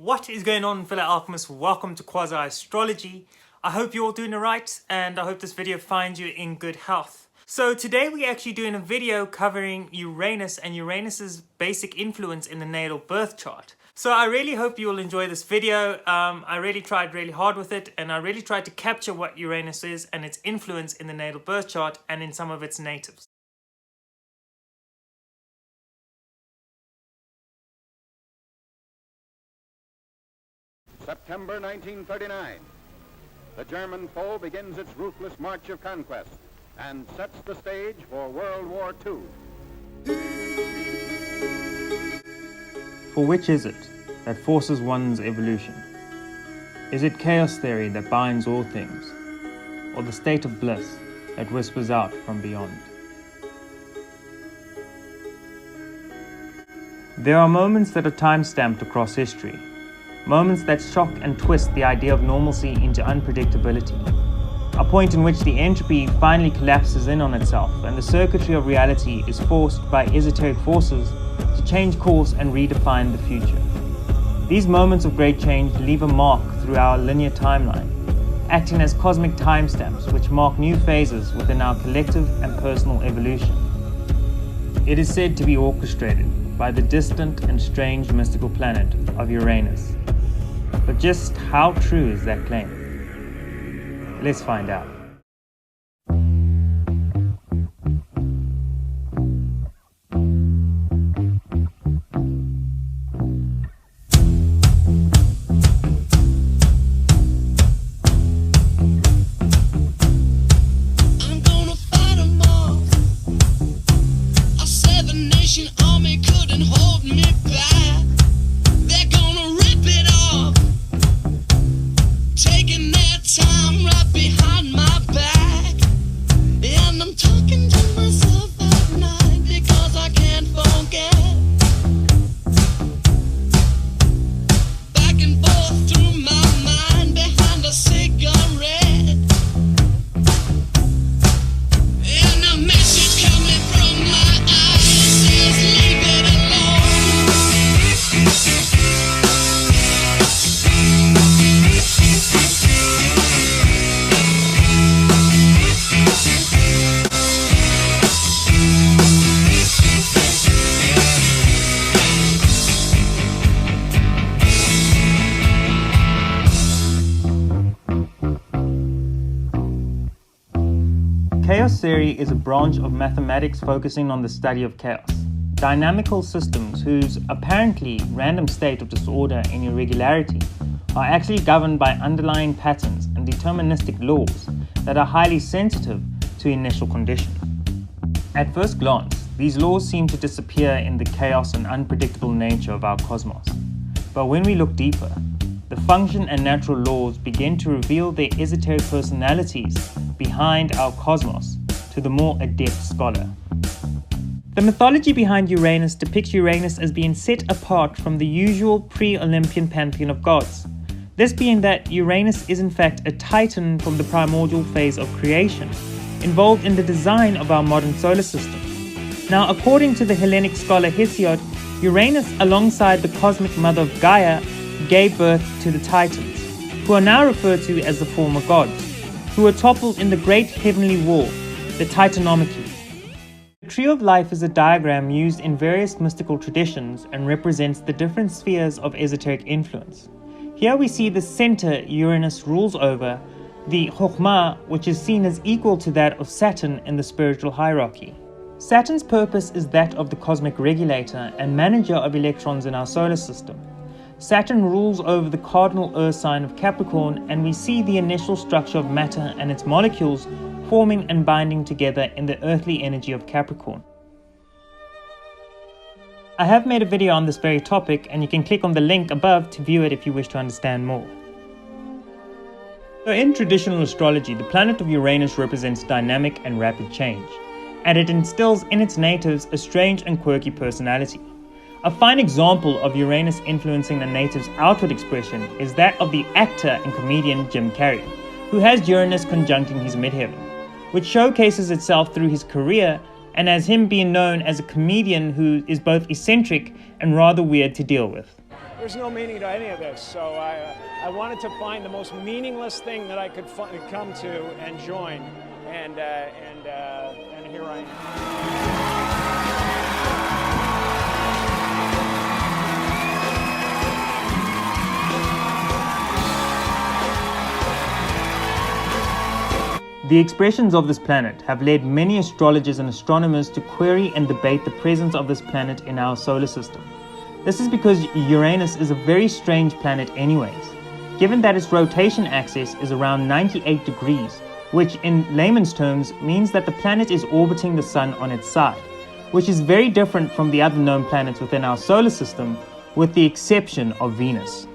What is going on, fellow alchemists? Welcome to Quasi Astrology. I hope you're all doing alright, and I hope this video finds you in good health. So today we're actually doing a video covering Uranus and Uranus's basic influence in the natal birth chart. So I really hope you will enjoy this video. I really tried really hard with it, and I really tried to capture what Uranus is and its influence in the natal birth chart and in some of its natives. September 1939. The German foe begins its ruthless march of conquest and sets the stage for World War II. For which is it that forces one's evolution? Is it chaos theory that binds all things, or the state of bliss that whispers out from beyond? There are moments that are time-stamped across history, moments that shock and twist the idea of normalcy into unpredictability. A point in which the entropy finally collapses in on itself and the circuitry of reality is forced by esoteric forces to change course and redefine the future. These moments of great change leave a mark through our linear timeline, acting as cosmic timestamps which mark new phases within our collective and personal evolution. It is said to be orchestrated by the distant and strange mystical planet of Uranus. But just how true is that claim? Let's find out. I'm gonna fight 'em all. A seven-nation army couldn't hold me back. They're gonna rip it off, taking their time right behind my back. And I'm talking to myself at night because I can't forget. Back and forth through my mind behind a cigarette. And a message coming from my eyes says leave it alone. Chaos theory is a branch of mathematics focusing on the study of chaos, dynamical systems whose apparently random state of disorder and irregularity are actually governed by underlying patterns and deterministic laws that are highly sensitive to initial conditions. At first glance, these laws seem to disappear in the chaos and unpredictable nature of our cosmos. But when we look deeper, the function and natural laws begin to reveal their esoteric personalities behind our cosmos to the more adept scholar. The mythology behind Uranus depicts Uranus as being set apart from the usual pre-Olympian pantheon of gods. This being that Uranus is in fact a titan from the primordial phase of creation, involved in the design of our modern solar system. Now, according to the Hellenic scholar Hesiod, Uranus, alongside the cosmic mother of Gaia, gave birth to the Titans, who are now referred to as the former gods, who were toppled in the great heavenly war, the Titanomachy. The tree of life is a diagram used in various mystical traditions and represents the different spheres of esoteric influence. Here we see the center Uranus rules over, the Chokhmah, which is seen as equal to that of Saturn in the spiritual hierarchy. Saturn's purpose is that of the cosmic regulator and manager of electrons in our solar system. Saturn rules over the cardinal earth sign of Capricorn, and we see the initial structure of matter and its molecules forming and binding together in the earthly energy of Capricorn. I have made a video on this very topic, and you can click on the link above to view it if you wish to understand more. So in traditional astrology, the planet of Uranus represents dynamic and rapid change, and it instills in its natives a strange and quirky personality. A fine example of Uranus influencing the native's outward expression is that of the actor and comedian Jim Carrey, who has Uranus conjuncting his midheaven, which showcases itself through his career and as him being known as a comedian who is both eccentric and rather weird to deal with. there's no meaning to any of this. So I wanted to find the most meaningless thing that I could come to and join, and here I am. The expressions of this planet have led many astrologers and astronomers to query and debate the presence of this planet in our solar system. This is because Uranus is a very strange planet anyways, given that its rotation axis is around 98 degrees, which in layman's terms means that the planet is orbiting the Sun on its side, which is very different from the other known planets within our solar system, with the exception of Venus.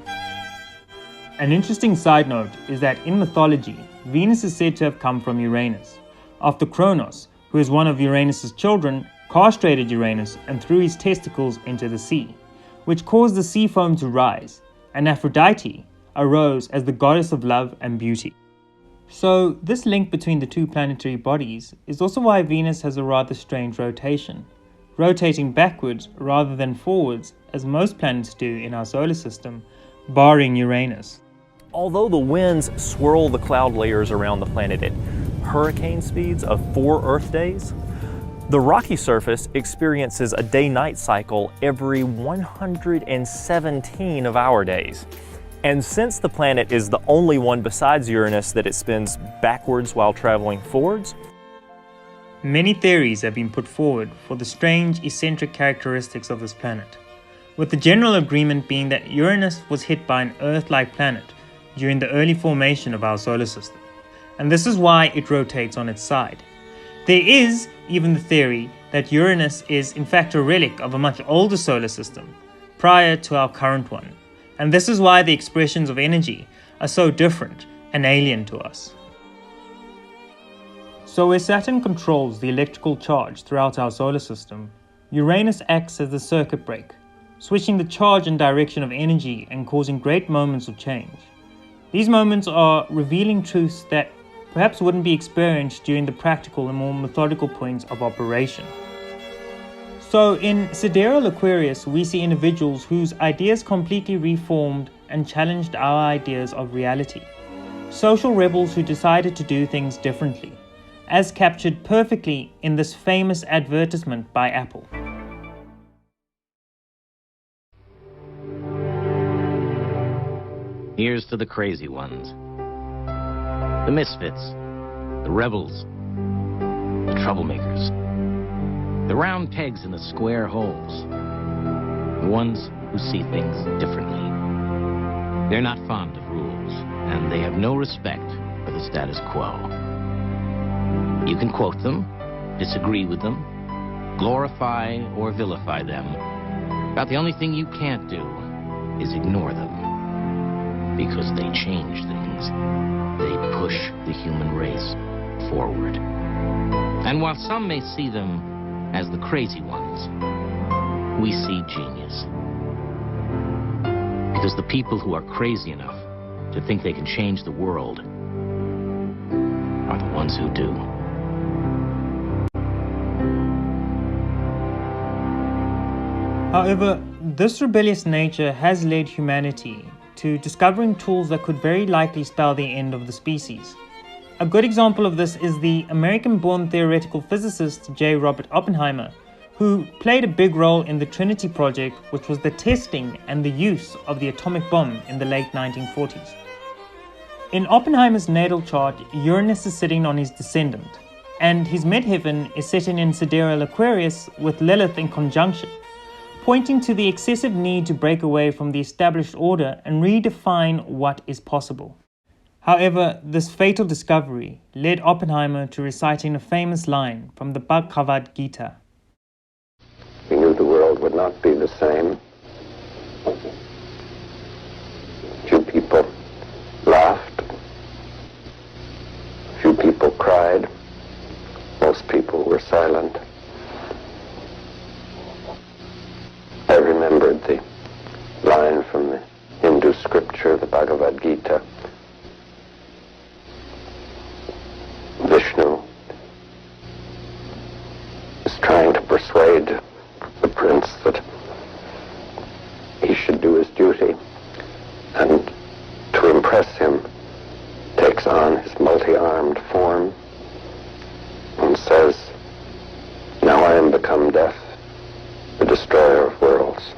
An interesting side note is that in mythology, Venus is said to have come from Uranus, after Kronos, who is one of Uranus's children, castrated Uranus and threw his testicles into the sea, which caused the sea foam to rise, and Aphrodite arose as the goddess of love and beauty. So this link between the two planetary bodies is also why Venus has a rather strange rotation, rotating backwards rather than forwards as most planets do in our solar system, barring Uranus. Although the winds swirl the cloud layers around the planet at hurricane speeds of 4 Earth days, the rocky surface experiences a day-night cycle every 117 of our days. And since the planet is the only one besides Uranus that it spins backwards while traveling forwards, many theories have been put forward for the strange eccentric characteristics of this planet, with the general agreement being that Uranus was hit by an Earth-like planet during the early formation of our solar system, and this is why it rotates on its side. There is even the theory that Uranus is in fact a relic of a much older solar system, prior to our current one, and this is why the expressions of energy are so different and alien to us. So where Saturn controls the electrical charge throughout our solar system, Uranus acts as the circuit breaker, switching the charge and direction of energy and causing great moments of change. These moments are revealing truths that perhaps wouldn't be experienced during the practical and more methodical points of operation. So in sidereal Aquarius, we see individuals whose ideas completely reformed and challenged our ideas of reality. Social rebels who decided to do things differently, as captured perfectly in this famous advertisement by Apple. Here's to the crazy ones, the misfits, the rebels, the troublemakers, the round pegs in the square holes, the ones who see things differently. They're not fond of rules, and they have no respect for the status quo. You can quote them, disagree with them, glorify or vilify them, but the only thing you can't do is ignore them. Because they change things. They push the human race forward. And while some may see them as the crazy ones, we see genius. Because the people who are crazy enough to think they can change the world are the ones who do. However, this rebellious nature has led humanity to discovering tools that could very likely spell the end of the species. A good example of this is the American-born theoretical physicist J. Robert Oppenheimer, who played a big role in the Trinity Project, which was the testing and the use of the atomic bomb in the late 1940s. In Oppenheimer's natal chart, Uranus is sitting on his descendant, and his midheaven is sitting in sidereal Aquarius with Lilith in conjunction, pointing to the excessive need to break away from the established order and redefine what is possible. However, this fatal discovery led Oppenheimer to reciting a famous line from the Bhagavad Gita. We knew the world would not be the same. Few people laughed. Few people cried. Most people were silent. I remembered the line from the Hindu scripture, the Bhagavad Gita. Vishnu is trying to persuade the prince that he should do his duty impress him, takes on his multi-armed form and says, "Now I am become death, the destroyer of worlds."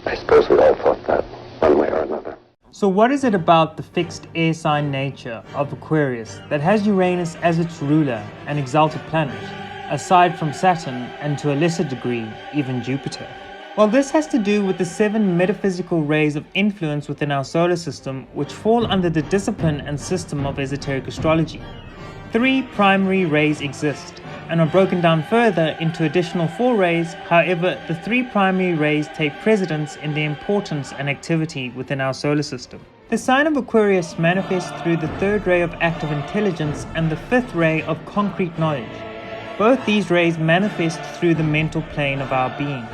I suppose we all thought that one way or another. So what is it about the fixed air sign nature of Aquarius that has Uranus as its ruler and exalted planet, aside from Saturn and to a lesser degree even Jupiter? Well, this has to do with the 7 metaphysical rays of influence within our solar system which fall under the discipline and system of esoteric astrology. 3 primary rays exist and are broken down further into additional 4 rays. However, the 3 primary rays take precedence in their importance and activity within our solar system. The sign of Aquarius manifests through the 3rd ray of active intelligence and the 5th ray of concrete knowledge. Both these rays manifest through the mental plane of our being.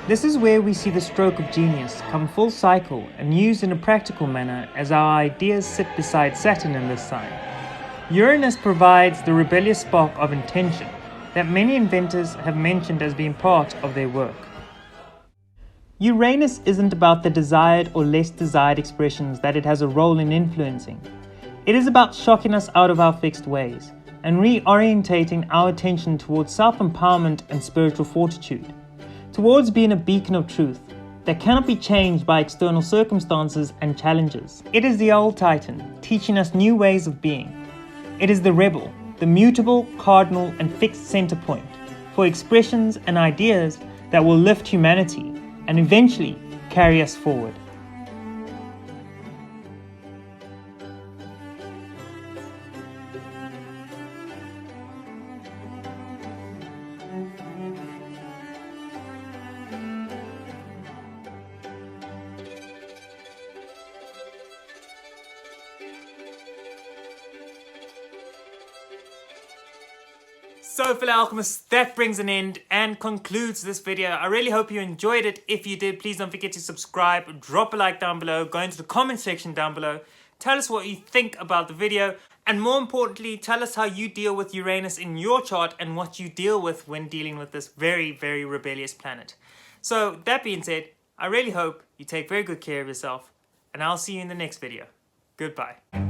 This is where we see the stroke of genius come full cycle and used in a practical manner as our ideas sit beside Saturn in this sign. Uranus provides the rebellious spark of intention that many inventors have mentioned as being part of their work. Uranus isn't about the desired or less desired expressions that it has a role in influencing. It is about shocking us out of our fixed ways and reorientating our attention towards self-empowerment and spiritual fortitude, towards being a beacon of truth that cannot be changed by external circumstances and challenges. It is the old Titan teaching us new ways of being. It is the rebel, the mutable, cardinal, and fixed center point for expressions and ideas that will lift humanity and eventually carry us forward. So fellow alchemists, that brings an end and concludes this video. I really hope you enjoyed it. If you did, please don't forget to subscribe, drop a like down below, go into the comment section down below, tell us what you think about the video, and more importantly, tell us how you deal with Uranus in your chart and what you deal with when dealing with this very, very rebellious planet. So that being said, I really hope you take very good care of yourself, and I'll see you in the next video. Goodbye.